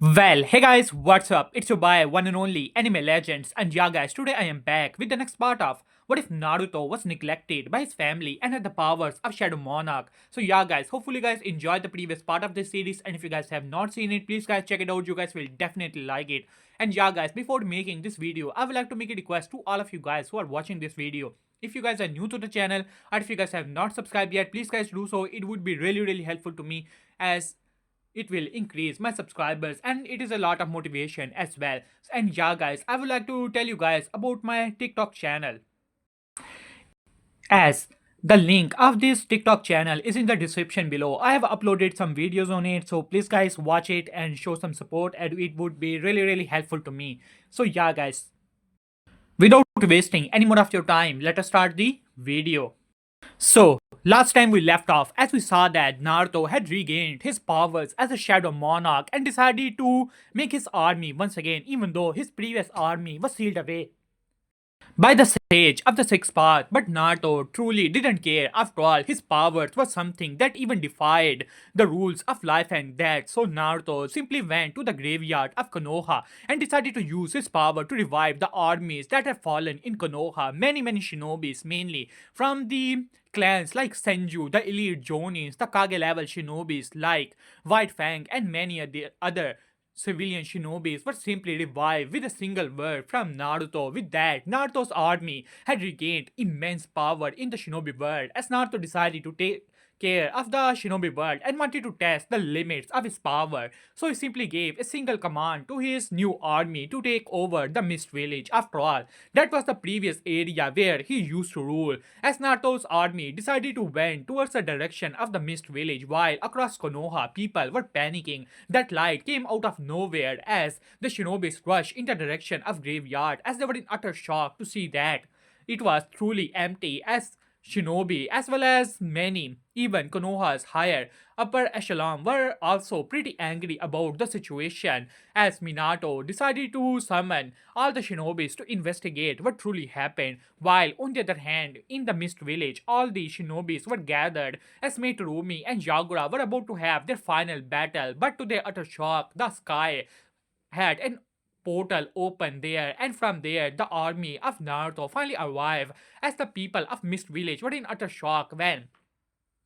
Well, hey guys, what's up? It's your boy, one and only Anime Legends, and yeah, guys, today I am back with the next part of what if Naruto was neglected by his family and had the powers of Shadow Monarch. So, yeah, guys, hopefully, you guys enjoyed the previous part of this series, and if you guys have not seen it, please, guys, check it out. You guys will definitely like it. And yeah, guys, before making this video, I would like to make a request to all of you guys who are watching this video. If you guys are new to the channel, and if you guys have not subscribed yet, please, guys, do so. It would be really helpful to me as it will increase my subscribers and it is a lot of motivation as well. And yeah, guys, I would like to tell you guys about my TikTok channel, as the link of this TikTok channel is in the description below. I have uploaded some videos on it, so please guys watch it and show some support, and it would be really helpful to me. So yeah, guys, without wasting any more of your time, let us start the video. So, last time we left off, as we saw that Naruto had regained his powers as a Shadow Monarch and decided to make his army once again, even though his previous army was sealed away by the sage of the sixth path. But Naruto truly didn't care. After all, his powers were something that even defied the rules of life and death. So Naruto simply went to the graveyard of Konoha and decided to use his power to revive the armies that had fallen in Konoha. Many shinobis, mainly from the clans like Senju, the elite Jonins, the Kage level shinobis like White Fang, and many other civilian shinobis were simply revived with a single word from Naruto. With that, Naruto's army had regained immense power in the shinobi world, as Naruto decided to take care of the shinobi world and wanted to test the limits of his power. So he simply gave a single command to his new army to take over the Mist Village. After all, that was the previous area where he used to rule, as Naruto's army decided to went towards the direction of the Mist Village, while across Konoha people were panicking. That light came out of nowhere as the shinobis rushed in the direction of graveyard, as they were in utter shock to see that it was truly empty, as shinobi as well as many, even Konoha's higher upper echelon, were also pretty angry about the situation, as Minato decided to summon all the shinobis to investigate what truly happened, while on the other hand, in the Mist Village, all the shinobis were gathered as Meitoromi and Yagura were about to have their final battle, but to their utter shock, the sky had an portal open there, and from there the army of Naruto finally arrived, as the people of Mist Village were in utter shock when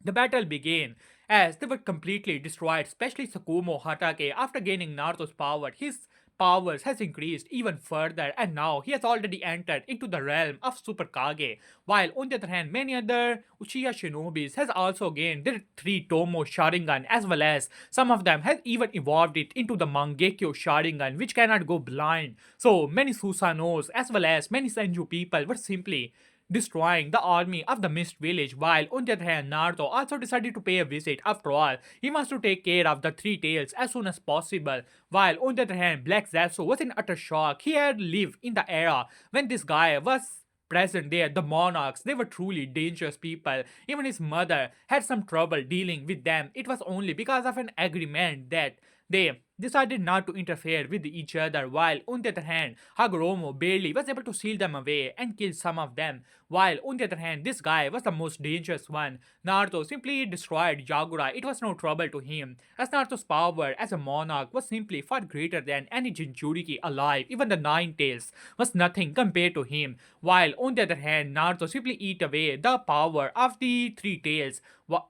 the battle began, as they were completely destroyed, especially Sakumo Hatake. After gaining Naruto's power, his powers has increased even further, and now he has already entered into the realm of Super Kage. While on the other hand, many other Uchiha shinobis has also gained their 3 Tomo Sharingan, as well as some of them has even evolved it into the Mangekyo Sharingan, which cannot go blind. So many Susanos as well as many Senju people were simply destroying the army of the Mist Village, while on the other hand, Naruto also decided to pay a visit. After all, he wants to take care of the Three Tails as soon as possible, while on the other hand, Black Zetsu was in utter shock. He had lived in the era when this guy was present there. The monarchs, they were truly dangerous people. Even his mother had some trouble dealing with them. It was only because of an agreement that they decided not to interfere with each other, while on the other hand, Hagoromo barely was able to seal them away and kill some of them, while on the other hand, this guy was the most dangerous one. Naruto simply destroyed Yagura. It was no trouble to him, as Naruto's power as a monarch was simply far greater than any Jinchuriki alive. Even the Nine Tails was nothing compared to him, while on the other hand, Naruto simply eat away the power of the Three Tails.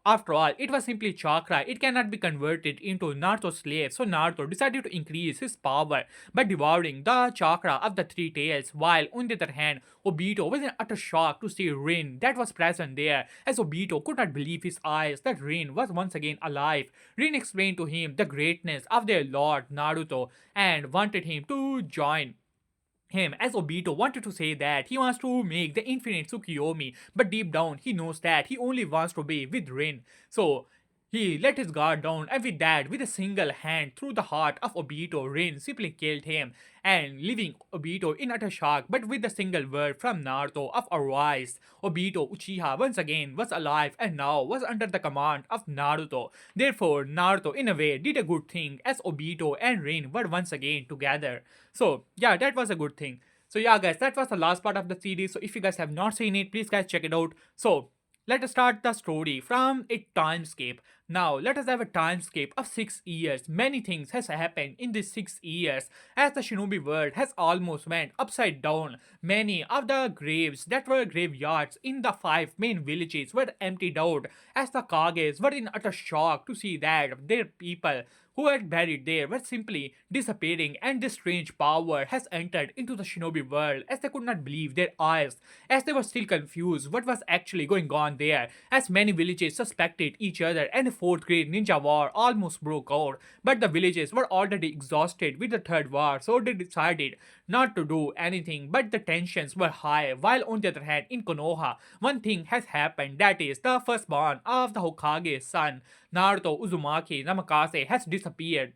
After all, it was simply chakra. It cannot be converted into Naruto's slave. So Naruto decided to increase his power by devouring the chakra of the Three Tails, while on the other hand, Obito was in utter shock to see Rin that was present there, as Obito could not believe his eyes that Rin was once again alive. Rin explained to him the greatness of their lord Naruto and wanted him to join him, as Obito wanted to say that he wants to make the infinite Tsukiyomi, but deep down he knows that he only wants to be with Rin. So he let his guard down, and with that, with a single hand through the heart of Obito, Rin simply killed him, and leaving Obito in utter shock. But with a single word from Naruto of Arise, Obito Uchiha once again was alive and now was under the command of Naruto. Therefore, Naruto in a way did a good thing, as Obito and Rin were once again together. So yeah, that was a good thing. So yeah, guys, that was the last part of the series. So if you guys have not seen it, please guys check it out. So Let us start the story from a timescape. Now, let us have a timescape of 6 years. Many things has happened in these 6 years as the shinobi world has almost went upside down. Many of the graves that were graveyards in the five main villages were emptied out as the Kages were in utter shock to see that their people who had buried there were simply disappearing, and this strange power has entered into the shinobi world as they could not believe their eyes, as they were still confused what was actually going on there, as many villages suspected each other and a fourth great ninja war almost broke out. But the villages were already exhausted with the third war, so they decided not to do anything, but the tensions were high. While on the other hand, in Konoha, one thing has happened, that is, the firstborn of the Hokage's son, Naruto Uzumaki Namakase, has disappeared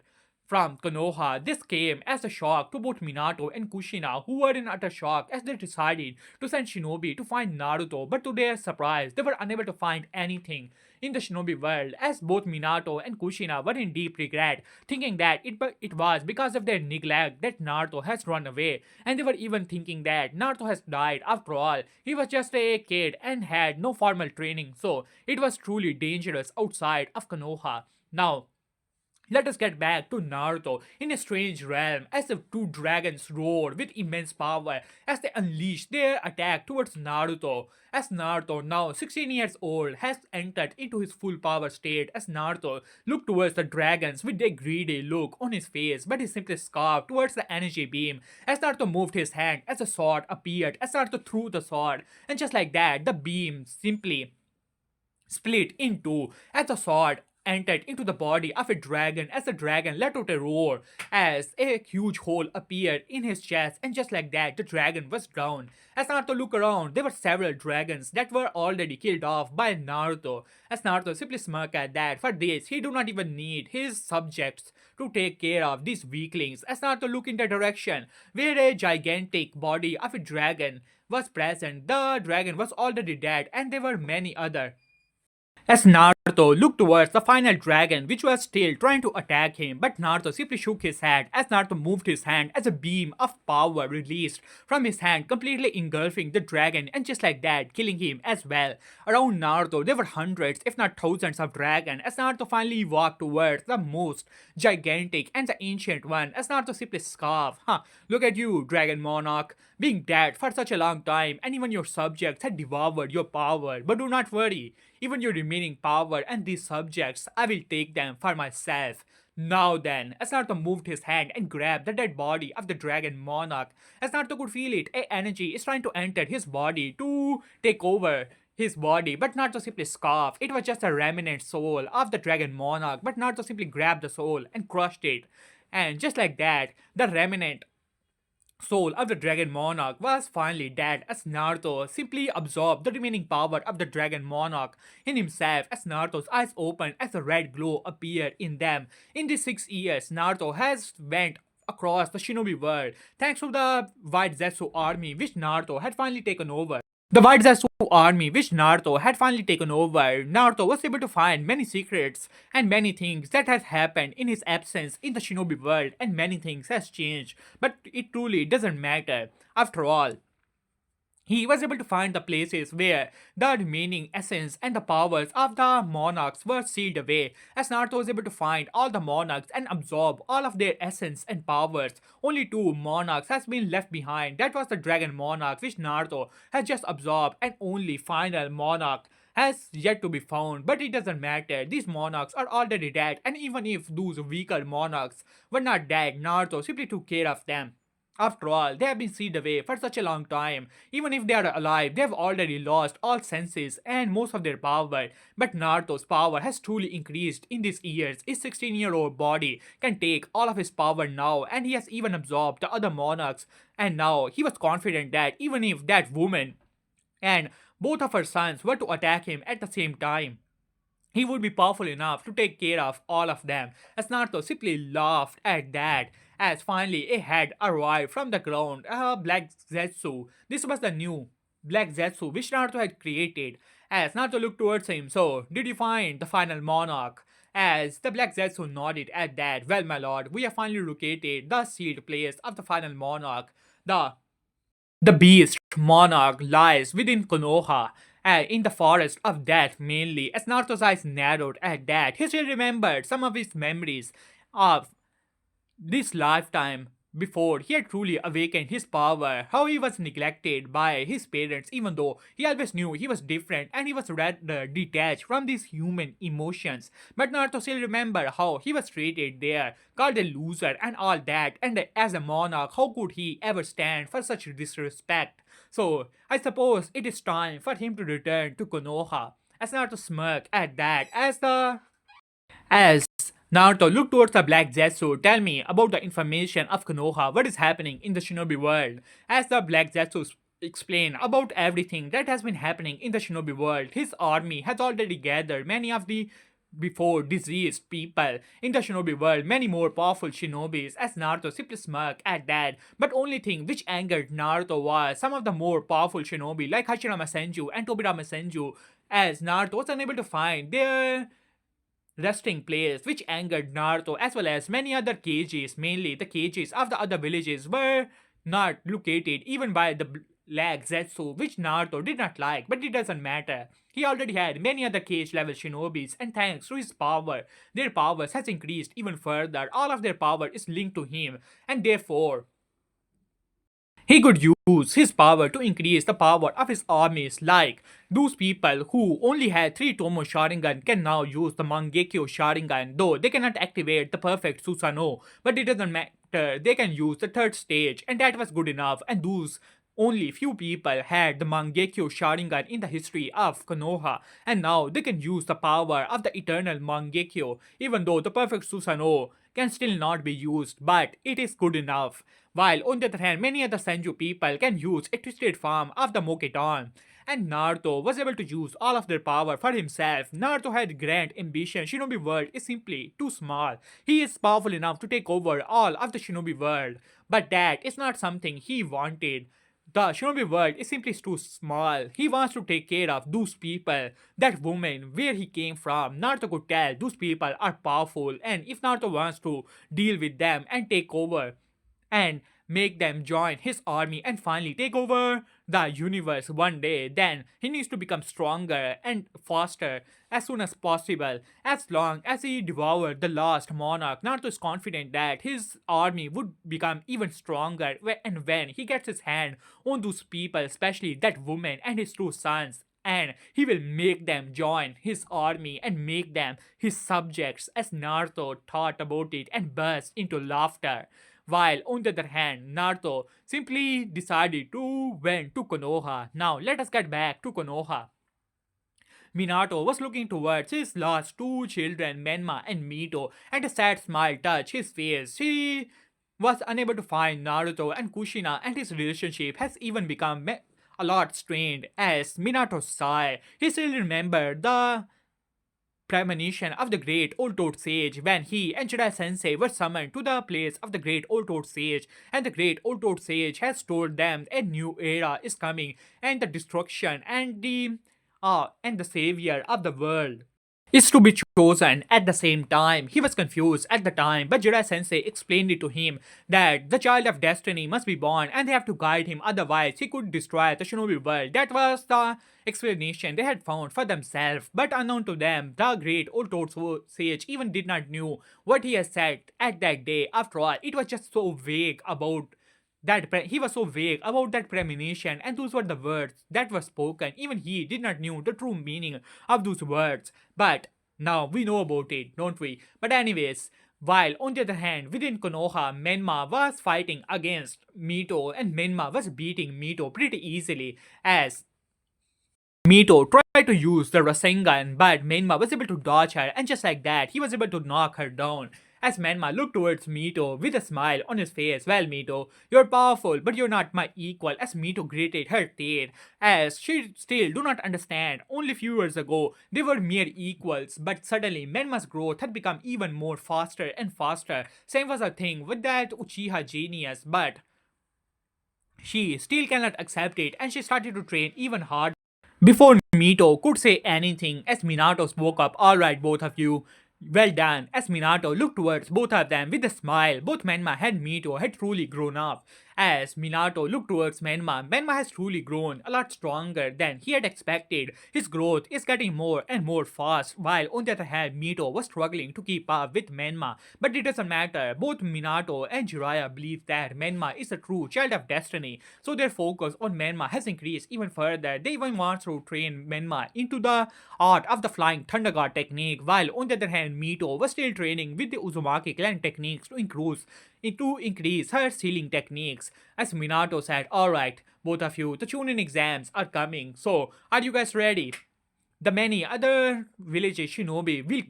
from Konoha. This came as a shock to both Minato and Kushina, who were in utter shock as they decided to send Shinobi to find Naruto, but to their surprise, they were unable to find anything in the shinobi world, as both Minato and Kushina were in deep regret, thinking that it was because of their neglect that Naruto has run away, and they were even thinking that Naruto has died. After all, he was just a kid and had no formal training, so it was truly dangerous outside of Konoha. Now, let us get back to Naruto in a strange realm as the two dragons roar with immense power as they unleash their attack towards Naruto. As Naruto, now 16 years old, has entered into his full power state, as Naruto looked towards the dragons with a greedy look on his face, but he simply scarfed towards the energy beam. As Naruto moved his hand, as a sword appeared, as Naruto threw the sword, and just like that, the beam simply split in two as the sword entered into the body of a dragon, as the dragon let out a roar as a huge hole appeared in his chest, and just like that the dragon was drowned. As Naruto looked around, there were several dragons that were already killed off by Naruto, as Naruto simply smirked at that. For this, he do not even need his subjects to take care of these weaklings. As Naruto looked in the direction where a gigantic body of a dragon was present, the dragon was already dead, and there were many other. As Naruto looked towards the final dragon, which was still trying to attack him, but Naruto simply shook his head as Naruto moved his hand as a beam of power released from his hand, completely engulfing the dragon, and just like that, killing him as well. Around Naruto, there were hundreds, if not thousands, of dragons as Naruto finally walked towards the most gigantic and the ancient one, as Naruto simply scoffed. Huh, look at you, Dragon Monarch, being dead for such a long time, and even your subjects had devoured your power. But do not worry, even your remaining power and these subjects, I will take them for myself. Now then, as Naruto moved his hand and grabbed the dead body of the dragon monarch, as Naruto could feel it, a energy is trying to enter his body to take over his body, but Naruto simply scoffed. It was just a remnant soul of the dragon monarch, but Naruto simply grabbed the soul and crushed it. And just like that, the remnant soul of the dragon monarch was finally dead, as Naruto simply absorbed the remaining power of the dragon monarch in himself, as Naruto's eyes opened as a red glow appeared in them. In these 6 years, Naruto has went across the shinobi world thanks to the White Zetsu army which Naruto had finally taken over. The White Zetsu army which Naruto had finally taken over, Naruto was able to find many secrets and many things that has happened in his absence in the shinobi world, and many things has changed, but it truly doesn't matter. After all, he was able to find the places where the remaining essence and the powers of the monarchs were sealed away, as Naruto was able to find all the monarchs and absorb all of their essence and powers. Only two monarchs has been left behind. That was the dragon monarch which Naruto has just absorbed, and only final monarch has yet to be found. But it doesn't matter. These monarchs are already dead, and even if those weaker monarchs were not dead, Naruto simply took care of them. After all, they have been sealed away for such a long time. Even if they are alive, they have already lost all senses and most of their power. But Naruto's power has truly increased in these years. His 16-year-old body can take all of his power now, and he has even absorbed the other monarchs. And now he was confident that even if that woman and both of her sons were to attack him at the same time, he would be powerful enough to take care of all of them. As Naruto simply laughed at that, as finally a head arrived from the ground, a black Zetsu. This was the new black Zetsu which Naruto had created. As Naruto looked towards him, so did you find the final monarch? As the black Zetsu nodded at that, well my lord, we have finally located the sealed place of the final monarch. The beast monarch lies within Konoha, in the forest of death mainly. As Naruto's eyes narrowed at that, he still remembered some of his memories of this lifetime before he had truly awakened his power, how he was neglected by his parents, even though he always knew he was different and he was rather detached from these human emotions. But Naruto still remember how he was treated there, called a loser and all that, and as a monarch, how could he ever stand for such disrespect? So I suppose it is time for him to return to Konoha. As Naruto smirked at that, as Naruto looked towards the Black Zetsu, tell me about the information of Konoha, what is happening in the shinobi world. As the Black Zetsu explained about everything that has been happening in the shinobi world, his army has already gathered many of the before diseased people in the shinobi world, many more powerful shinobis, as Naruto simply smirked at that. But only thing which angered Naruto was some of the more powerful shinobi like Hashirama Senju and Tobirama Senju, as Naruto was unable to find their resting place, which angered Naruto as well as many other cages. Mainly, the cages of the other villages were not located even by the Black Zetsu, which Naruto did not like, but it doesn't matter. He already had many other cage level shinobis, and thanks to his power, their powers has increased even further. All of their power is linked to him, and therefore he could use his power to increase the power of his armies, like those people who only had 3 Tomo Sharingan can now use the Mangekyo Sharingan, though they cannot activate the perfect Susanoo, but it doesn't matter, they can use the third stage, and that was good enough, and those only few people had the Mangekyo Sharingan in the history of Konoha, and now they can use the power of the eternal Mangekyo, even though the perfect Susanoo can still not be used, but it is good enough. While on the other hand, many other Senju people can use a twisted form of the Moketon. And Naruto was able to use all of their power for himself. Naruto had grand ambition. Shinobi world is simply too small. He is powerful enough to take over all of the Shinobi world. But that is not something he wanted. The Shinobi world is simply too small. He wants to take care of those people, that woman, where he came from. Naruto could tell those people are powerful, and if Naruto wants to deal with them and take over, and make them join his army and finally take over the universe one day, then he needs to become stronger and faster as soon as possible. As long as he devoured the last monarch, Naruto is confident that his army would become even stronger, and when he gets his hand on those people, especially that woman and his 2 sons, and he will make them join his army and make them his subjects. As Naruto thought about it and burst into laughter. While on the other hand, Naruto simply decided to went to Konoha. Now let us get back to Konoha. Minato was looking towards his last 2 children, Menma and Mito, and a sad smile touched his face. He was unable to find Naruto and Kushina, and his relationship has even become a lot strained. As Minato sighed, he still remembered the premonition of the great old toad sage when he and Jedi Sensei were summoned to the place of the great old toad sage, and the great old toad sage has told them a new era is coming, and the destruction and the savior of the world is to be chosen at the same time. He was confused at the time, but Jedi Sensei explained it to him that the child of destiny must be born and they have to guide him, otherwise, he could destroy the shinobi world. That was the explanation they had found for themselves, but unknown to them, the great old toad sage even did not knew what he had said at that day. After all, it was just so vague about he was so vague about that premonition, and those were the words that were spoken. Even he did not knew the true meaning of those words. But now we know about it, don't we? But anyways, while on the other hand, within Konoha, Menma was fighting against Mito, and Menma was beating Mito pretty easily, as Mito tried to use the Rasengan, but Menma was able to dodge her, and just like that, he was able to knock her down. As Menma looked towards Mito with a smile on his face, well, Mito, you're powerful, but you're not my equal, as Mito gritted her teeth, as she still do not understand. Only few years ago, they were mere equals, but suddenly Menma's growth had become even more faster and faster. Same was a thing with that Uchiha genius, but she still cannot accept it, and she started to train even harder. Before Mito could say anything, as Minato spoke up, alright, both of you. Well done. As Minato looked towards both of them with a smile, both Menma and Mito had truly grown up. As Minato looked towards Menma, Menma has truly grown a lot stronger than he had expected. His growth is getting more and more fast, while on the other hand, Mito was struggling to keep up with Menma. But it doesn't matter, both Minato and Jiraiya believe that Menma is a true child of destiny, so their focus on Menma has increased even further. They even want to train Menma into the art of the flying Thunder God technique, while on the other hand, Mito was still training with the Uzumaki clan techniques to increase her sealing techniques. As Minato said, alright, both of you, the Chunin exams are coming, so are you guys ready? The many other villages shinobi will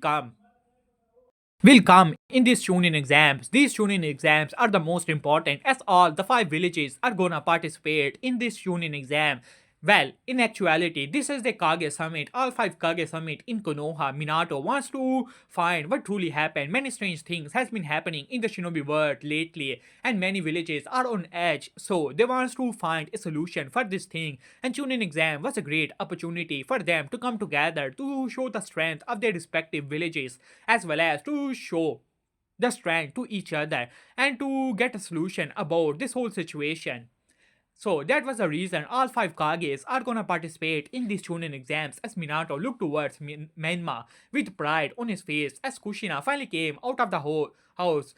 come in these Chunin exams. These Chunin exams are the most important as all the five villages are gonna participate in this Chunin exam. Well, in actuality, this is the Kage Summit, all five Kage Summit in Konoha. Minato wants to find what truly happened. Many strange things has been happening in the shinobi world lately, and many villages are on edge, so they want to find a solution for this thing. And Chunin exam was a great opportunity for them to come together to show the strength of their respective villages, as well as to show the strength to each other and to get a solution about this whole situation. So that was the reason all five Kages are gonna participate in these Chunin exams. As Minato looked towards Menma with pride on his face as Kushina finally came out of the house.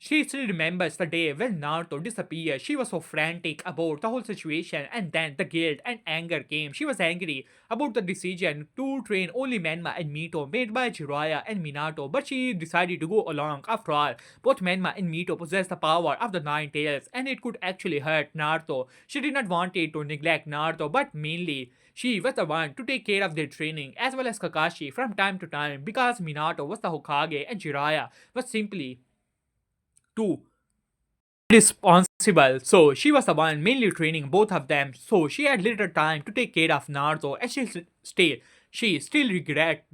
She still remembers the day when Naruto disappeared. She was so frantic about the whole situation, and then the guilt and anger came. She was angry about the decision to train only Menma and Mito made by Jiraiya and Minato, but she decided to go along. After all, both Menma and Mito possess the power of the Nine Tails, and it could actually hurt Naruto. She did not want it to neglect Naruto, but mainly she was the one to take care of their training as well as Kakashi from time to time because Minato was the Hokage and Jiraiya was simply too responsible. So she was the one mainly training both of them. So she had little time to take care of Naruto, and she still regret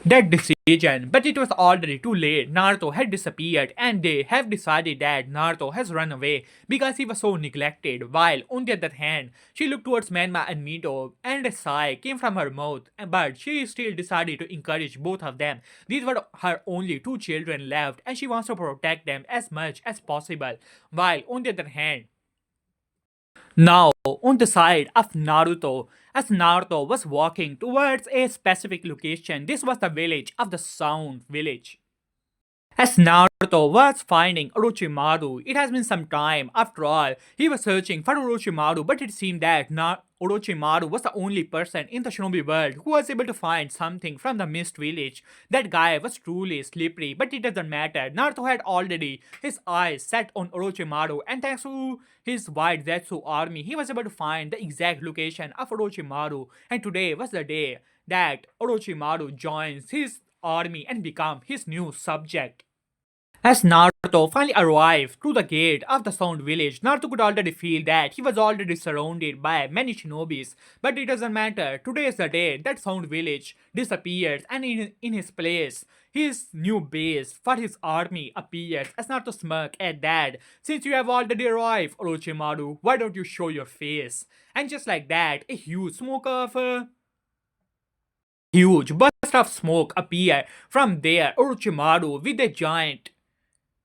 that decision. But it was already too late. Naruto had disappeared, and they have decided that Naruto has run away because he was so neglected. While on the other hand, she looked towards Menma and Mito, and a sigh came from her mouth. But she still decided to encourage both of them. These were her only two children left, and she wants to protect them as much as possible. While on the other hand, now, on the side of Naruto, as Naruto was walking towards a specific location, this was the village of the Sound Village. As Naruto was finding Orochimaru, it has been some time. After all, he was searching for Orochimaru, but it seemed that Orochimaru was the only person in the shinobi world who was able to find something from the Mist Village. That guy was truly slippery, but it doesn't matter. Naruto had already his eyes set on Orochimaru, and thanks to his wide Zetsu army, he was able to find the exact location of Orochimaru. And today was the day that Orochimaru joins his army and become his new subject. As Naruto finally arrived to the gate of the Sound Village, Naruto could already feel that he was already surrounded by many shinobis. But it doesn't matter. Today is the day that Sound Village disappears, and in his place, his new base for his army appears. As Naruto smirked at that, since you have already arrived, Orochimaru, why don't you show your face? And just like that, a huge burst of smoke appeared from there. Orochimaru with a giant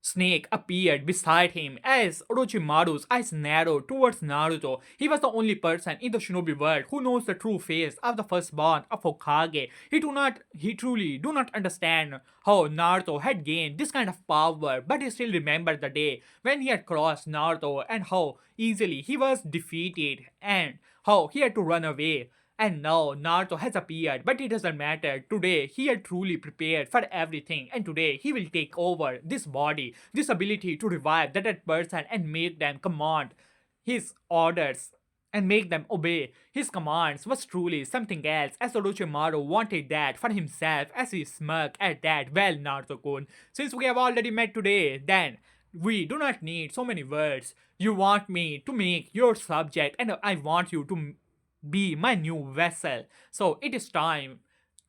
snake appeared beside him as Orochimaru's eyes narrowed towards Naruto. He was the only person in the shinobi world who knows the true face of the firstborn of Hokage. He truly do not understand how Naruto had gained this kind of power, but he still remembered the day when he had crossed Naruto and how easily he was defeated and how he had to run away. And now Naruto has appeared, but it doesn't matter. Today he had truly prepared for everything, and today he will take over this body, this ability to revive the dead person and make them command his orders and make them obey his commands was truly something else, as Orochimaru wanted that for himself. As he smirked at that, well, Naruto-kun, since we have already met today, then we do not need so many words. You want me to make your subject, and I want you to be my new vessel. So it is time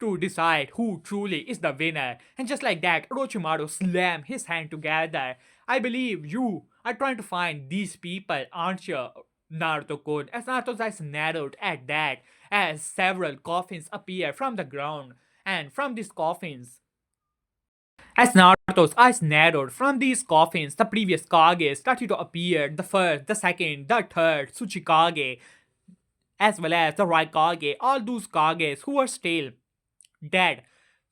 to decide who truly is the winner. And just like that, Orochimaru slammed his hand together. I believe you are trying to find these people, aren't you, Naruto-kun? As Naruto's eyes narrowed at that, as several coffins appear from the ground. And from these coffins, As Naruto's eyes narrowed from these coffins, the previous Kage started to appear, the first, the second, the third, Tsuchikage, as well as the Raikage, all those Kages who were still dead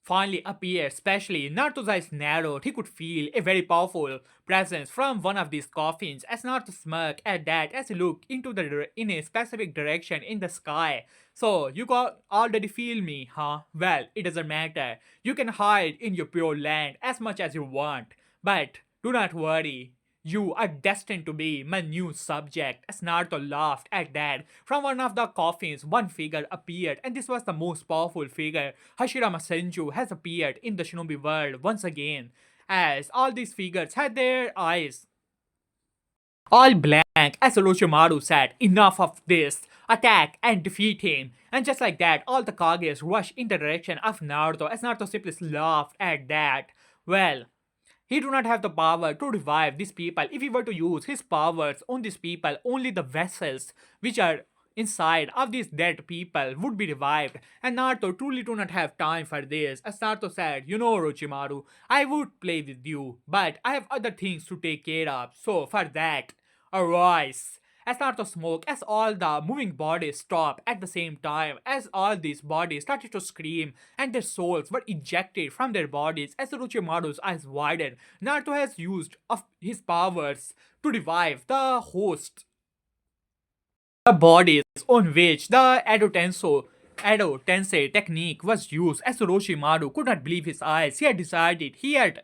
finally appeared. Especially Naruto's eyes narrowed. He could feel a very powerful presence from one of these coffins. As Naruto smirked at that as he looked into in a specific direction in the sky. So you got already feel me, huh? Well, it doesn't matter. You can hide in your pure land as much as you want, but do not worry. You are destined to be my new subject. As Naruto laughed at that, from one of the coffins, one figure appeared, and this was the most powerful figure Hashirama Senju has appeared in the shinobi world once again. As all these figures had their eyes all blank, as Orochimaru said, enough of this, attack and defeat him. And just like that, all the Kages rushed in the direction of Naruto, as Naruto simply laughed at that. Well, he do not have the power to revive these people. If he were to use his powers on these people, only the vessels which are inside of these dead people would be revived. And Naruto truly do not have time for this. As Naruto said, you know Orochimaru, I would play with you, but I have other things to take care of. So for that, arise. As Naruto spoke, as all the moving bodies stopped at the same time, as all these bodies started to scream and their souls were ejected from their bodies, as Orochimaru's eyes widened, Naruto has used of his powers to revive the host, the bodies on which the Edo Tensei technique was used. As Orochimaru could not believe his eyes, he had decided he had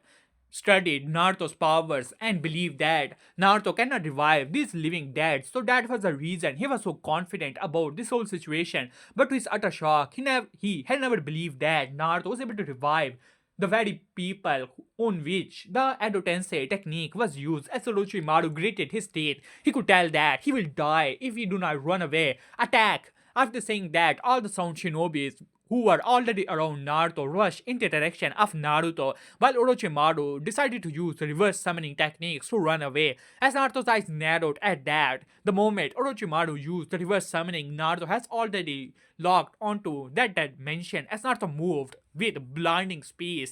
studied Naruto's powers and believed that Naruto cannot revive these living dead. So that was the reason he was so confident about this whole situation. But to his utter shock, he had never believed that Naruto was able to revive the very people on which the Edo Tensei technique was used. As Orochimaru gritted his teeth, he could tell that he will die if he do not run away. Attack! After saying that, all the sound shinobis who were already around Naruto rushed in the direction of Naruto, while Orochimaru decided to use reverse summoning techniques to run away. As Naruto's eyes narrowed at that, the moment Orochimaru used the reverse summoning, Naruto has already locked onto that dimension as Naruto moved with blinding speed.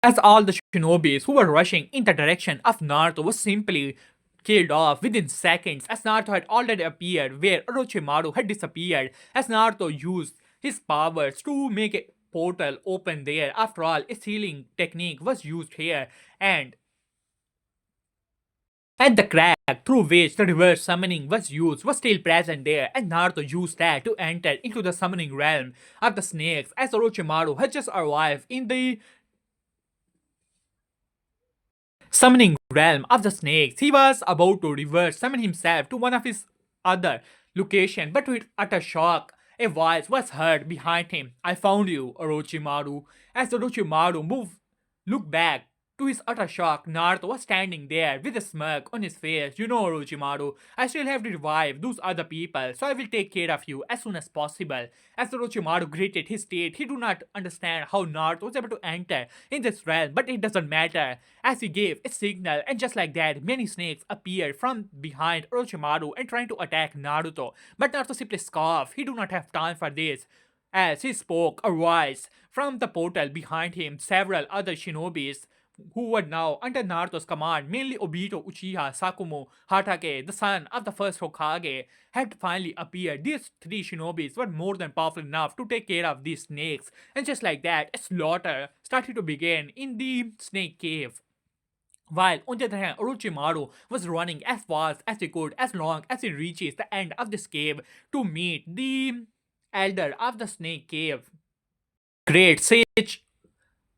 As all the shinobis who were rushing in the direction of Naruto was simply killed off within seconds, as Naruto had already appeared where Orochimaru had disappeared, as Naruto used his powers to make a portal open there. After all, a sealing technique was used here, and the crack through which the reverse summoning was used was still present there, and Naruto used that to enter into the summoning realm of the snakes, as Orochimaru had just arrived in the summoning realm of the snakes. He was about to reverse summon himself to one of his other location, but with utter shock, a voice was heard behind him. I found you, Orochimaru. As Orochimaru looked back, to his utter shock, Naruto was standing there with a smirk on his face. You know, Orochimaru, I still have to revive those other people, so I will take care of you as soon as possible. As Orochimaru gritted his teeth, he do not understand how Naruto was able to enter in this realm, but it doesn't matter. As he gave a signal, and just like that, many snakes appeared from behind Orochimaru and trying to attack Naruto. But Naruto simply scoffed. He do not have time for this. As he spoke, arise from the portal behind him, several other shinobis who were now under Naruto's command, mainly Obito, Uchiha, Sakumo, Hatake, the son of the first Hokage, had finally appeared. These three shinobis were more than powerful enough to take care of these snakes, and just like that, a slaughter started to begin in the snake cave. While on the other hand, Orochimaru was running as fast as he could as long as he reaches the end of this cave to meet the elder of the snake cave. Great Sage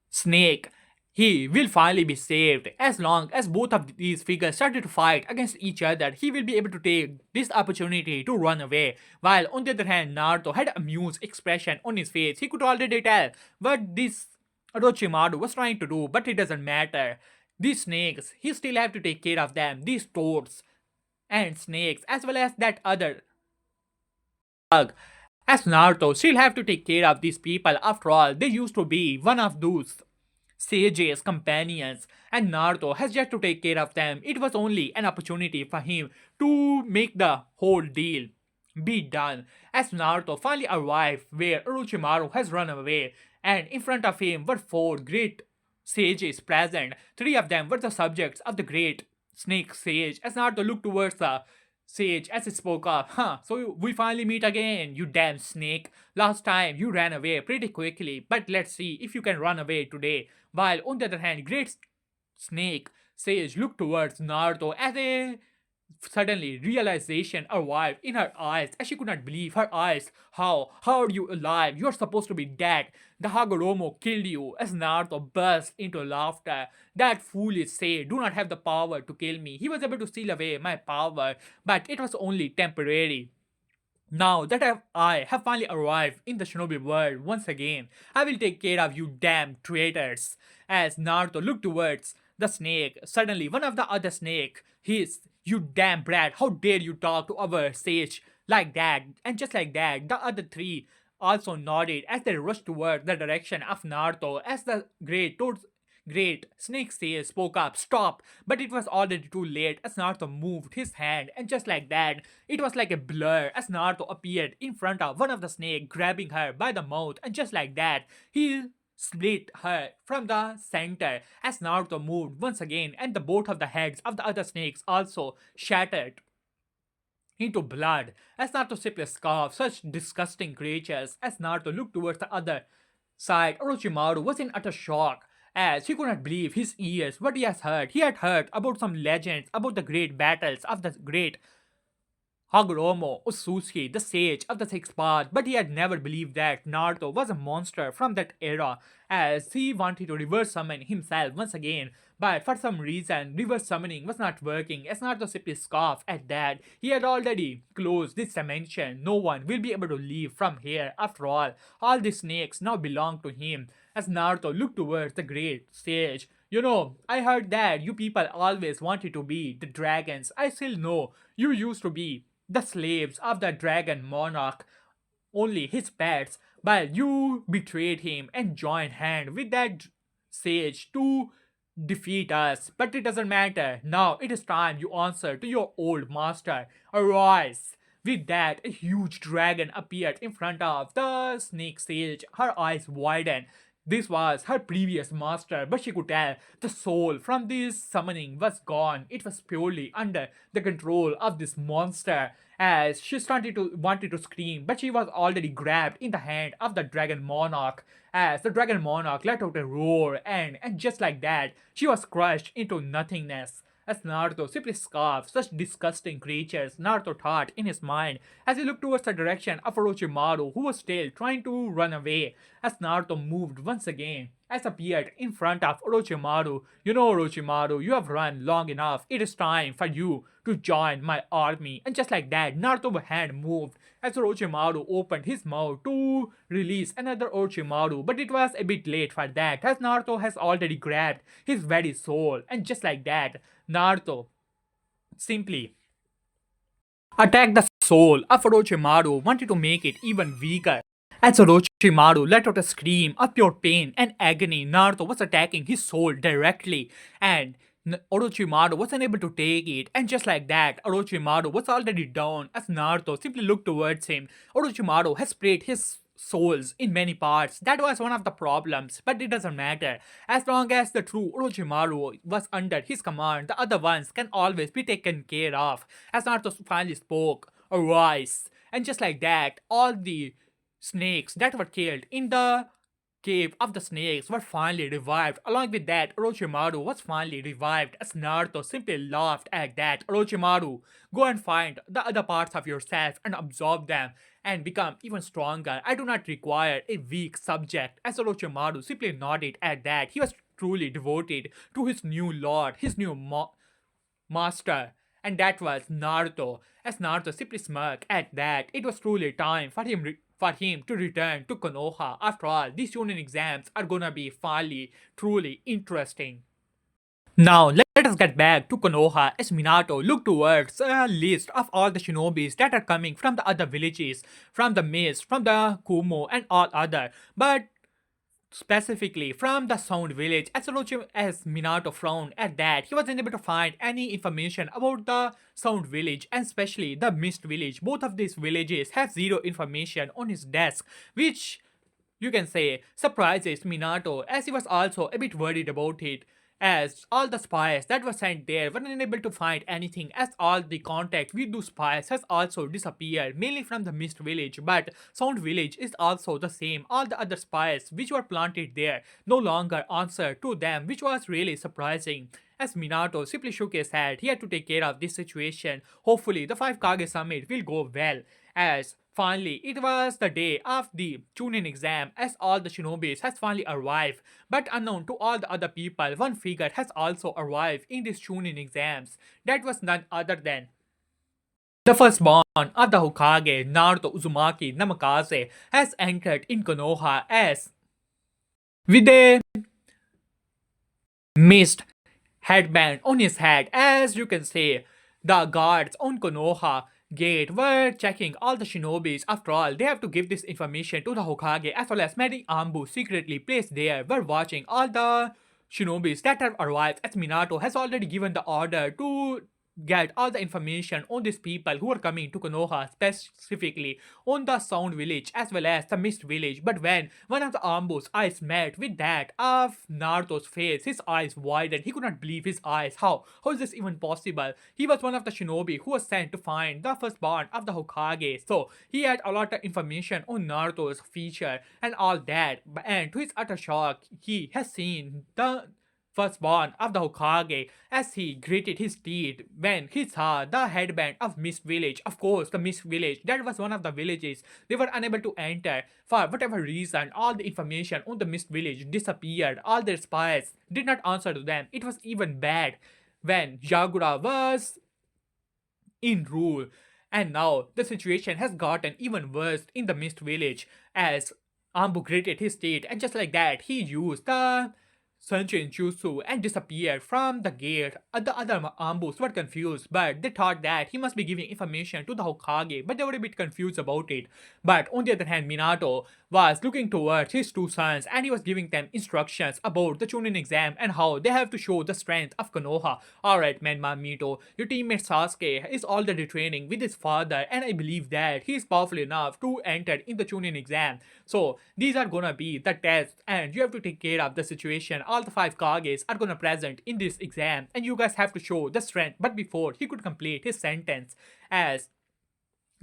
Snake, he will finally be saved. As long as both of these figures started to fight against each other, he will be able to take this opportunity to run away. While on the other hand, Naruto had an amused expression on his face. He could already tell what this Orochimaru was trying to do, but it doesn't matter. These snakes, he still have to take care of them. These toads and snakes, as well as that other bug. As Naruto still have to take care of these people. After all, they used to be one of those sages, companions, and Naruto has yet to take care of them. It was only an opportunity for him to make the whole deal be done. As Naruto finally arrived where Orochimaru has run away, and in front of him were four great sages present. Three of them were the subjects of the great snake sage. As Naruto looked towards the sage as he spoke up, so we finally meet again, you damn snake. Last time you ran away pretty quickly, but let's see if you can run away today. While on the other hand, great snake sage looked towards Naruto as a suddenly, realization arrived in her eyes as she could not believe her eyes. How? How are you alive? You're supposed to be dead. The Hagoromo killed you. As Naruto burst into laughter. That foolish Sage do not have the power to kill me. He was able to steal away my power, but it was only temporary. Now that I have finally arrived in the shinobi world once again, I will take care of you damn traitors. As Naruto looked towards the snake, suddenly one of the other snake hissed, you damn brat, how dare you talk to our sage like that? And just like that, the other three also nodded as they rushed toward the direction of Naruto as the Great Snake Sage spoke up, stop! But it was already too late as Naruto moved his hand, and just like that, it was like a blur as Naruto appeared in front of one of the snake, grabbing her by the mouth, and just like that, he split her from the center as Naruto moved once again, and the both of the heads of the other snakes also shattered into blood as Naruto simply scoffed such disgusting creatures. As Naruto looked towards the other side, Orochimaru was in utter shock as he could not believe his ears what he has heard. He had heard about some legends about the great battles of the great Hagoromo Osushi, the sage of the sixth path, but he had never believed that Naruto was a monster from that era, as he wanted to reverse summon himself once again. But for some reason, reverse summoning was not working, as Naruto simply scoffed at that. He had already closed this dimension. No one will be able to leave from here. After all the snakes now belong to him. As Naruto looked towards the great sage, I heard that you people always wanted to be the dragons. I still know you used to be the slaves of the dragon monarch, only his pets, but you betrayed him and joined hand with that sage to defeat us. But it doesn't matter. Now it is time you answer to your old master. Arise! With that, a huge dragon appeared in front of the snake sage. Her eyes widened. This was her previous master, but she could tell the soul from this summoning was gone. It was purely under the control of this monster. As she started to wanted to scream, but she was already grabbed in the hand of the dragon monarch. As the dragon monarch let out a roar, and just like that, she was crushed into nothingness. As Naruto simply scoffed, such disgusting creatures, Naruto thought in his mind as he looked towards the direction of Orochimaru, who was still trying to run away. As Naruto moved once again, as appeared in front of Orochimaru. Orochimaru, you have run long enough. It is time for you to join my army. And just like that, Naruto's hand moved as Orochimaru opened his mouth to release another Orochimaru. But it was a bit late for that, as Naruto has already grabbed his very soul. And just like that, Naruto simply attacked the soul of Orochimaru, wanted to make it even weaker. As Orochimaru let out a scream of pure pain and agony, Naruto was attacking his soul directly, and Orochimaru was unable to take it. And just like that, Orochimaru was already down as Naruto simply looked towards him. Orochimaru has split his souls in many parts. That was one of the problems, but it doesn't matter. As long as the true Orochimaru was under his command, the other ones can always be taken care of. As Naruto finally spoke, arise. And just like that, all the snakes that were killed in the cave of the snakes were finally revived. Along with that, Orochimaru was finally revived as Naruto simply laughed at that. Orochimaru, go and find the other parts of yourself and absorb them and become even stronger. I do not require a weak subject. As Orochimaru simply nodded at that, he was truly devoted to his new lord, his new master, and that was Naruto. As Naruto simply smirked at that, it was truly time for him to return to Konoha. After all, these Chunin exams are gonna be finally truly interesting. Now, let us get back to Konoha as Minato looked towards a list of all the shinobis that are coming from the other villages, from the Mist, from the Kumo, and all other. But specifically from the Sound Village, as Minato frowned at that, he was unable to find any information about the Sound Village and especially the Mist Village. Both of these villages have zero information on his desk, which you can say, surprises Minato, as he was also a bit worried about it, as all the spies that were sent there were unable to find anything, as all the contact with those spies has also disappeared, mainly from the Mist Village. But Sound Village is also the same. All the other spies which were planted there no longer answered to them, which was really surprising. As Minato simply shook his head, he had to take care of this situation. Hopefully, the 5 Kage summit will go well. As finally, it was the day of the Chunin exam, as all the shinobis has finally arrived. But unknown to all the other people, one figure has also arrived in these Chunin exams. That was none other than the firstborn of the Hokage, Naruto Uzumaki Namikaze, has entered in Konoha as with a mist headband on his head. As you can see, the guards on Konoha gate were checking all the shinobis. After all, they have to give this information to the Hokage, as well as many ambu secretly placed there were watching all the shinobis that have arrived, as Minato has already given the order to get all the information on these people who are coming to Konoha, specifically on the Sound Village as well as the Mist Village. But when one of the Ambu's eyes met with that of Naruto's face, his eyes widened. He could not believe his eyes. How is this even possible? He was one of the shinobi who was sent to find the firstborn of the Hokage. So he had a lot of information on Naruto's future and all that. And to his utter shock, he has seen the firstborn of the Hokage, as he gritted his teeth when he saw the headband of Mist Village. Of course, the Mist Village, that was one of the villages they were unable to enter. For whatever reason, all the information on the Mist Village disappeared. All their spies did not answer to them. It was even bad when Yagura was in rule. And now the situation has gotten even worse in the Mist Village, as Ambu gritted his teeth, and just like that, he used the Sunshine Jutsu and disappeared from the gate. The other Ambus were confused, but they thought that he must be giving information to the Hokage, but they were a bit confused about it. But on the other hand, Minato was looking towards his two sons, and he was giving them instructions about the Chunin exam and how they have to show the strength of Konoha. Alright, Menma Mito, your teammate Sasuke is already training with his father, and I believe that he is powerful enough to enter in the Chunin exam. So these are gonna be the tests, and you have to take care of the situation. All the 5 Kages are gonna present in this exam, and you guys have to show the strength. But before he could complete his sentence, as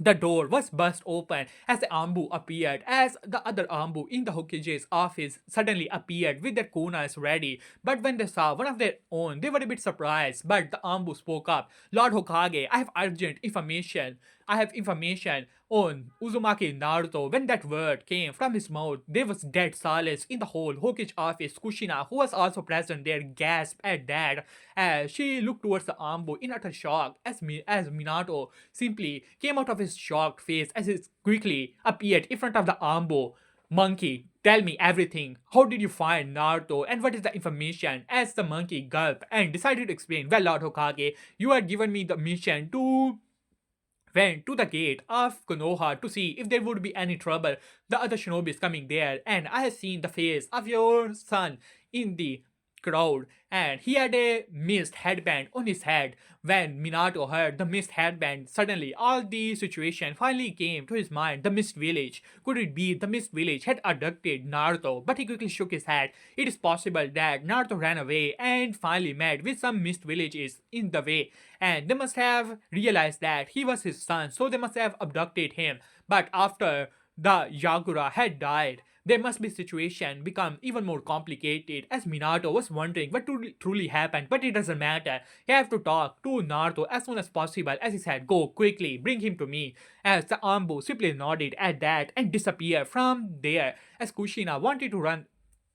the door was burst open as the Ambu appeared, as the other Ambu in the Hokage's office suddenly appeared with their kunas ready. But when they saw one of their own, they were a bit surprised. But the Ambu spoke up. Lord Hokage, I have urgent information. I have information on Uzumaki Naruto. When that word came from his mouth, there was dead silence in the whole Hokage office. Kushina, who was also present there, gasped at that as she looked towards the Ambu in utter shock, as Minato simply came out of his shocked face as he quickly appeared in front of the Ambu. Monkey, tell me everything. How did you find Naruto, and what is the information? As the monkey gulped and decided to explain, well, Lord Hokage, you had given me the mission to went to the gate of Konoha to see if there would be any trouble. The other shinobis coming there, and I have seen the face of your son in the crowd, and he had a mist headband on his head. When Minato heard the mist headband, suddenly all the situation finally came to his mind. The Mist Village. Could it be the Mist Village had abducted Naruto? But he quickly shook his head. It is possible that Naruto ran away and finally met with some Mist Villages in the way, and they must have realized that he was his son, so they must have abducted him. But after the Yagura had died, there must be situation become even more complicated, as Minato was wondering what truly happened. But it doesn't matter. He have to talk to Naruto as soon as possible. As he said, go quickly, bring him to me. As the Ambu simply nodded at that and disappeared from there, as Kushina wanted to run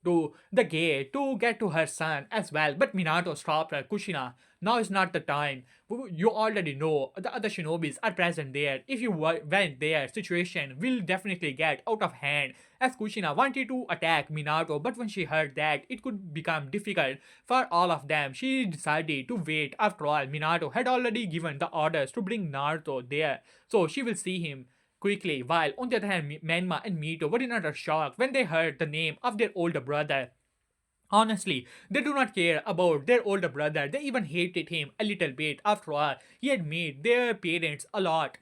to the gate to get to her son as well. But Minato stopped her. Kushina, now is not the time. You already know the other shinobis are present there. If you went there, situation will definitely get out of hand. As Kushina wanted to attack Minato, but when she heard that it could become difficult for all of them, she decided to wait. After all, Minato had already given the orders to bring Naruto there, so she will see him quickly. While on the other hand, Menma and Mito were in utter shock when they heard the name of their older brother. Honestly, they do not care about their older brother. They even hated him a little bit. After all, he had made their parents a lot.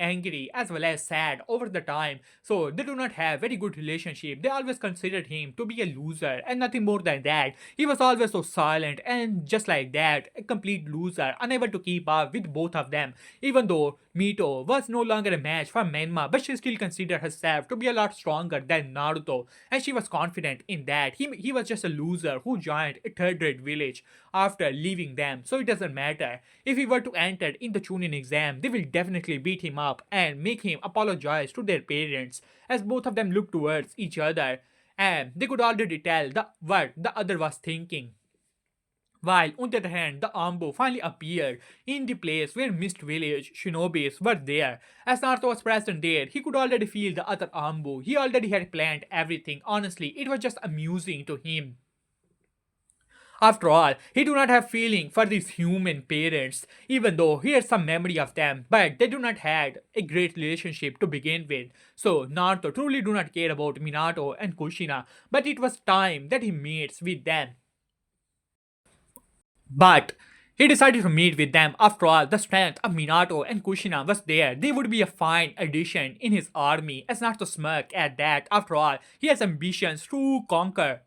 angry as well as sad over the time. So they do not have very good relationship. They always considered him to be a loser and nothing more than that. He was always so silent and just like that, a complete loser, unable to keep up with both of them. Even though Mito was no longer a match for Menma, but she still considered herself to be a lot stronger than Naruto, and she was confident in that. He was just a loser who joined a third-rate village after leaving them, so it doesn't matter. If he were to enter in the Chunin exam, they will definitely beat him up and make him apologize to their parents, as both of them looked towards each other and they could already tell what the other was thinking. While on the other hand, the Ambo finally appeared in the place where Mist Village shinobis were there. As Naruto was present there, he could already feel the other Ambo. He already had planned everything. Honestly, it was just amusing to him. After all, he do not have feeling for these human parents, even though he has some memory of them, but they do not had a great relationship to begin with. So Naruto truly do not care about Minato and Kushina, but it was time that he meets with them. But he decided to meet with them. After all, the strength of Minato and Kushina was there. They would be a fine addition in his army. As not to smirk at that. After all, he has ambitions to conquer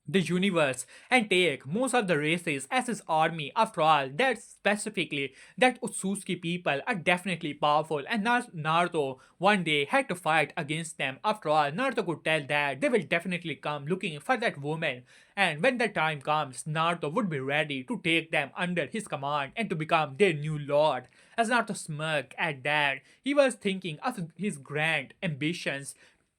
the universe and take most of the races as his army. After all, that specifically, that Utsuki people are definitely powerful, and Naruto one day had to fight against them. After all, Naruto could tell that they will definitely come looking for that woman, and when the time comes, Naruto would be ready to take them under his command and to become their new lord. As Naruto smirked at that, he was thinking of his grand ambitions.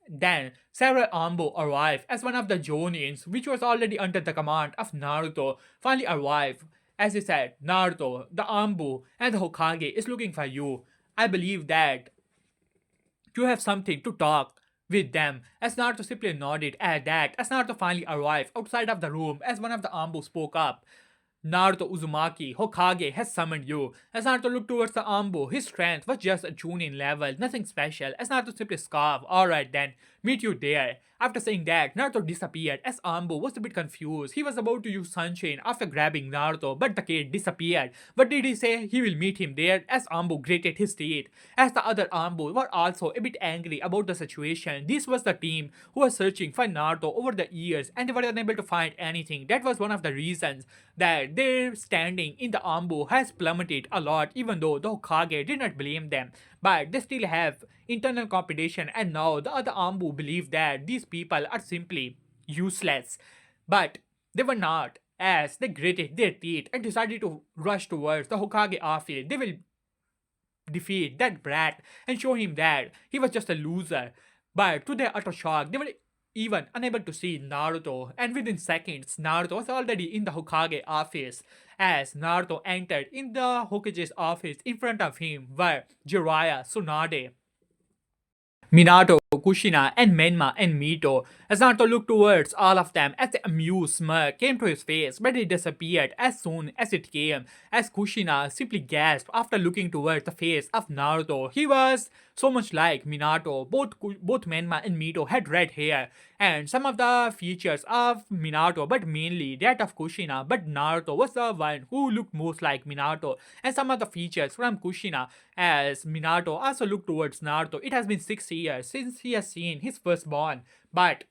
Then, several Ambo arrived as one of the Jonins, which was already under the command of Naruto, finally arrived. As he said, Naruto, the Ambo, and the Hokage is looking for you. I believe that you have something to talk with them. As Naruto simply nodded at that, as Naruto finally arrived outside of the room, as one of the Ambo spoke up. Naruto Uzumaki, Hokage has summoned you. As Naruto looked towards the Ambo, his strength was just a Chunin level, nothing special. As Naruto simply scoffed, alright then, meet you there. After saying that, Naruto disappeared as Ambo was a bit confused. He was about to use Sunshine after grabbing Naruto, but the kid disappeared. What did he say? He will meet him there as Ambo gritted his teeth. As the other Ambo were also a bit angry about the situation. This was the team who was searching for Naruto over the years and they were unable to find anything. That was one of the reasons that their standing in the Ambo has plummeted a lot, even though the Hokage did not blame them. But they still have internal competition, and now the other Ambu believe that these people are simply useless. But they were not, as they gritted their teeth and decided to rush towards the Hokage office. They will defeat that brat and show him that he was just a loser. But to their utter shock, they were even unable to see Naruto, and within seconds, Naruto was already in the Hokage office. As Naruto entered in the Hokage's office, in front of him were Jiraiya, Tsunade, Minato, Kushina, and Menma and Mito. As Naruto looked towards all of them, as the amused smirk came to his face, but it disappeared as soon as it came, as Kushina simply gasped after looking towards the face of Naruto. He was so much like Minato. Both Menma and Mito had red hair, and some of the features of Minato, but mainly that of Kushina. But Naruto was the one who looked most like Minato, and some of the features from Kushina, as Minato also looked towards Naruto. It has been 6 years since he has seen his firstborn, but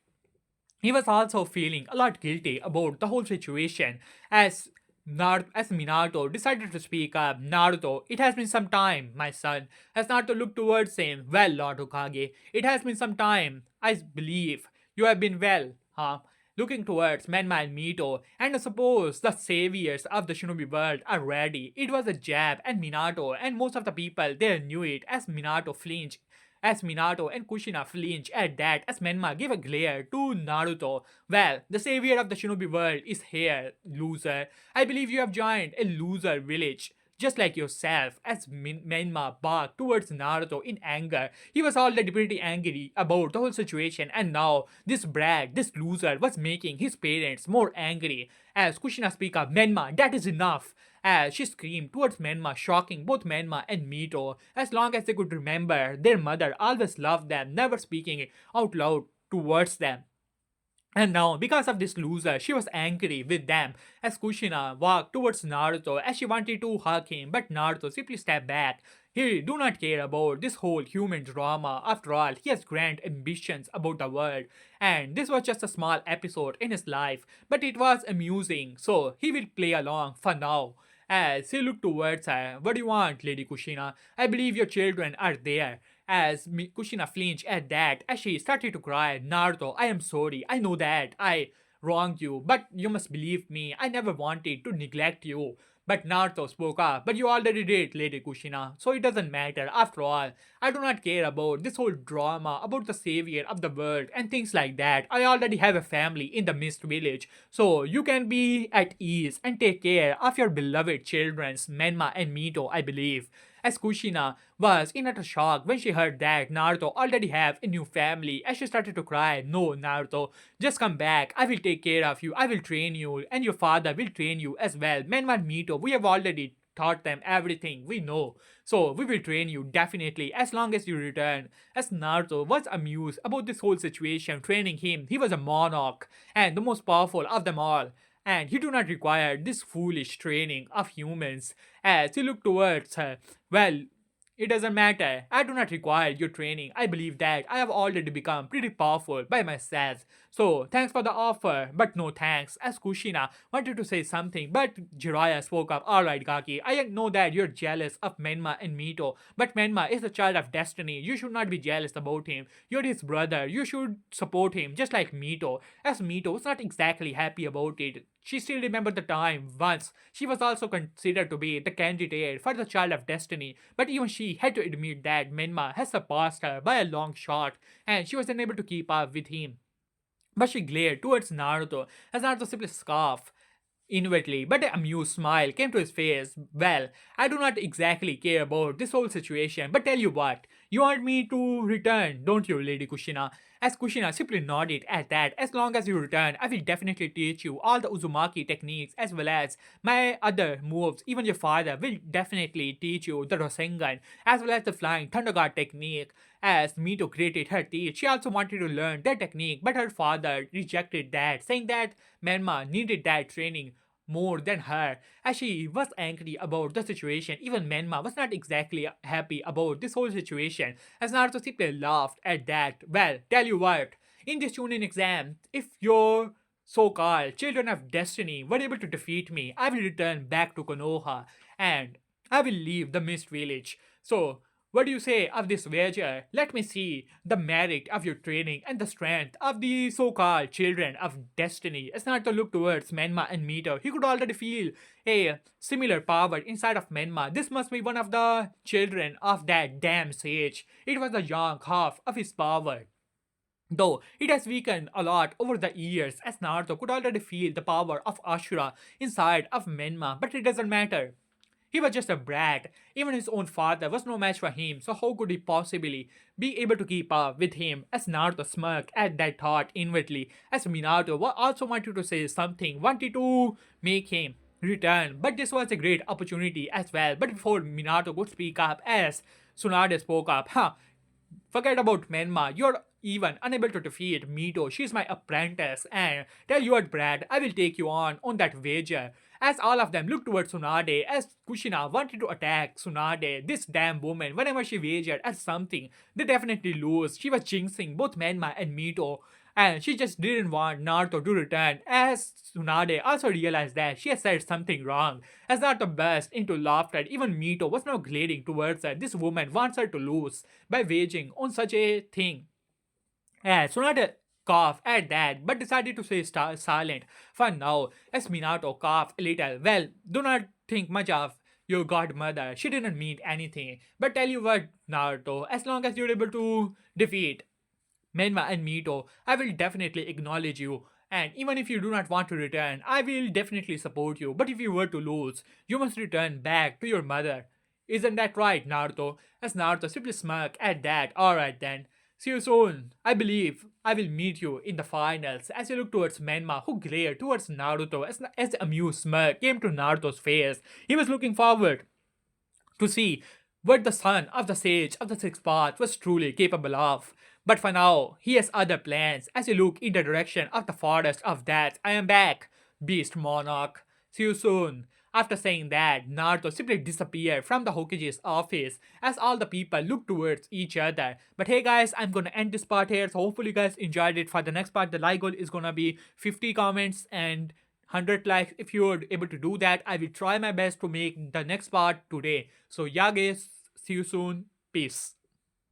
he was also feeling a lot guilty about the whole situation as Minato decided to speak up. Naruto, it has been some time, my son. As Naruto looked towards him, well, Lord Hokage, it has been some time. I believe you have been well, huh? Looking towards Menma and Mito, and I suppose the saviors of the shinobi world are ready. It was a jab and Minato, and most of the people there knew it as Minato flinched. As Minato and Kushina flinch at that, as Menma gave a glare to Naruto. Well, the savior of the shinobi world is here, loser. I believe you have joined a loser village. Just like yourself, as Menma barked towards Naruto in anger. He was already pretty angry about the whole situation, and now this brat, this loser, was making his parents more angry. As Kushina speak up, Menma, that is enough. As she screamed towards Menma, shocking both Menma and Mito. As long as they could remember, their mother always loved them, never speaking out loud towards them. And now, because of this loser, she was angry with them as Kushina walked towards Naruto as she wanted to hug him, but Naruto simply stepped back. He do not care about this whole human drama. After all, he has grand ambitions about the world, and this was just a small episode in his life, but it was amusing, so he will play along for now. As he looked towards her, what do you want, Lady Kushina? I believe your children are there. As Kushina flinched at that, as she started to cry, Naruto, I am sorry. I know that I wronged you, but you must believe me. I never wanted to neglect you. But Naruto spoke up. But you already did, Lady Kushina, so it doesn't matter. After all, I do not care about this whole drama about the savior of the world and things like that. I already have a family in the Mist Village, so you can be at ease and take care of your beloved children's Menma and Mito, I believe. As Kushina was in utter shock when she heard that Naruto already have a new family, as she started to cry, no Naruto, just come back, I will take care of you, I will train you, and your father will train you as well. Menma and Mito, we have already taught them everything we know. So we will train you definitely as long as you return. As Naruto was amused about this whole situation, training him, he was a monarch and the most powerful of them all. And he do not require this foolish training of humans. As he looked towards her, well, it doesn't matter. I do not require your training. I believe that I have already become pretty powerful by myself. So, thanks for the offer, but no thanks. As Kushina wanted to say something, but Jiraiya spoke up. Alright, Gaki, I know that you're jealous of Menma and Mito, but Menma is a child of destiny. You should not be jealous about him. You're his brother. You should support him, just like Mito. As Mito was not exactly happy about it. She still remembered the time once she was also considered to be the candidate for the Child of Destiny, but even she had to admit that Menma has surpassed her by a long shot, and she was unable to keep up with him. But she glared towards Naruto as Naruto simply scoffed inwardly, but an amused smile came to his face. Well, I do not exactly care about this whole situation, but tell you what, you want me to return, don't you, Lady Kushina? As Kushina simply nodded at that, as long as you return, I will definitely teach you all the Uzumaki techniques as well as my other moves. Even your father will definitely teach you the Rasengan as well as the Flying Thunder God technique. As Mito gritted her teeth, she also wanted to learn that technique, but her father rejected that, saying that Menma needed that training more than her. As she was angry about the situation, even Menma was not exactly happy about this whole situation. As Naruto simply laughed at that. Well, tell you what, in this Chunin exam, if your so-called children of destiny were able to defeat me, I will return back to Konoha and I will leave the Mist Village. So, what do you say of this wager? Let me see the merit of your training and the strength of the so-called children of destiny. As Naruto looked towards Menma and Mito, he could already feel a similar power inside of Menma. This must be one of the children of that damn sage. It was the young half of his power. Though it has weakened a lot over the years, as Naruto could already feel the power of Ashura inside of Menma, but it doesn't matter. He was just a brat. Even his own father was no match for him, so how could he possibly be able to keep up with him? As Naruto smirked at that thought inwardly, as Minato also wanted to say something, wanted to make him return, but this was a great opportunity as well. But before Minato could speak up, as Tsunade spoke up, forget about Menma. You're even unable to defeat Mito. She's my apprentice. And tell you what, Brad, I will take you on that wager. As all of them looked towards Tsunade, as Kushina wanted to attack Tsunade, this damn woman, whenever she wagered at something, they definitely lose. She was jinxing both Menma and Mito. And she just didn't want Naruto to return, as Tsunade also realized that she had said something wrong. As Naruto burst into laughter, even Mito was now glaring towards her. This woman wants her to lose by waging on such a thing. Tsunade coughed at that, but decided to stay silent for now, as Minato coughed a little. Well, do not think much of your godmother. She didn't mean anything. But tell you what, Naruto, as long as you're able to defeat Menma and Mito, I will definitely acknowledge you. And even if you do not want to return, I will definitely support you. But if you were to lose, you must return back to your mother. Isn't that right, Naruto? As Naruto simply smirked at that. Alright then. See you soon. I believe I will meet you in the finals. As he looked towards Menma, who glared towards Naruto as the amused smirk came to Naruto's face. He was looking forward to see what the son of the sage of the sixth path was truly capable of. But for now, he has other plans. As you look in the direction of the forest of death, I am back, Beast Monarch. See you soon. After saying that, Naruto simply disappeared from the Hokage's office as all the people look towards each other. But hey guys, I'm gonna end this part here. So hopefully you guys enjoyed it. For the next part, the like goal is gonna be 50 comments and 100 likes. If you're able to do that, I will try my best to make the next part today. So yeah guys, see you soon. Peace.